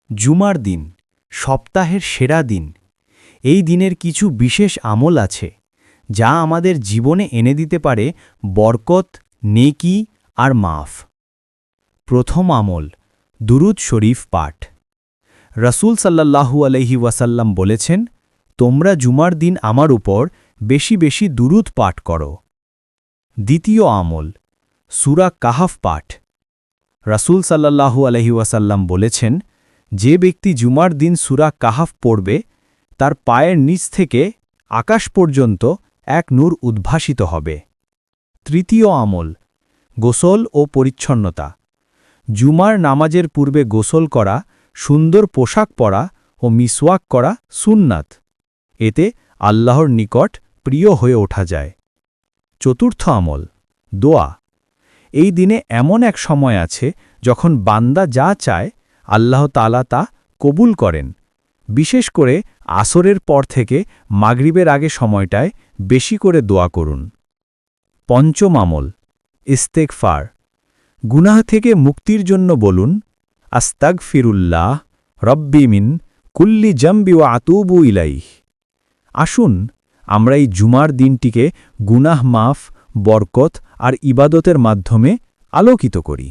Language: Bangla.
জুমার দিন সপ্তাহের সেরা দিন। এই দিনের কিছু বিশেষ আমল আছে যা আমাদের জীবনে এনে দিতে পারে বরকত, নেকি আর মাফ। প্রথম আমল, দুরুদ শরীফ পাঠ। রাসূল সাল্লাল্লাহু আলাইহি ওয়াসাল্লাম বলেছেন, তোমরা জুমার দিন আমার উপর বেশি বেশি দুরুদ পাঠ করো। দ্বিতীয় আমল, সূরা কাহাফ পাঠ। রাসূল সাল্লাল্লাহু আলাইহি ওয়াসাল্লাম বলেছেন, যে ব্যক্তি জুমার দিন সূরা কাহাফ পড়বে তার পায়ের নিচ থেকে আকাশ পর্যন্ত এক নূর উদ্ভাসিত হবে। তৃতীয় আমল, গোসল ও পরিচ্ছন্নতা। জুমার নামাজের পূর্বে গোসল করা, সুন্দর পোশাক পরা ও মিসওয়াক করা সুন্নাত। এতে আল্লাহর নিকট প্রিয় হয়ে ওঠা যায়। চতুর্থ আমল, দোয়া। এই দিনে এমন এক সময় আছে যখন বান্দা যা চায় আল্লাহ তাআলা তা কবুল করেন। বিশেষ করে আসরের পর থেকে মাগরিবের আগে সময়টায় বেশি করে দোয়া করুন। পঞ্চম আমল, ইস্তেগফার। গুনাহ থেকে মুক্তির জন্য বলুন, আস্তাগফিরুল্লাহ রব্বি মিন কুল্লি জামবি ওয়া আতুবু ইলাইহ। আসুন আমরা এই জুমার দিনটিকে গুনাহ মাফ, বরকত আর ইবাদতের মাধ্যমে আলোকিত করি।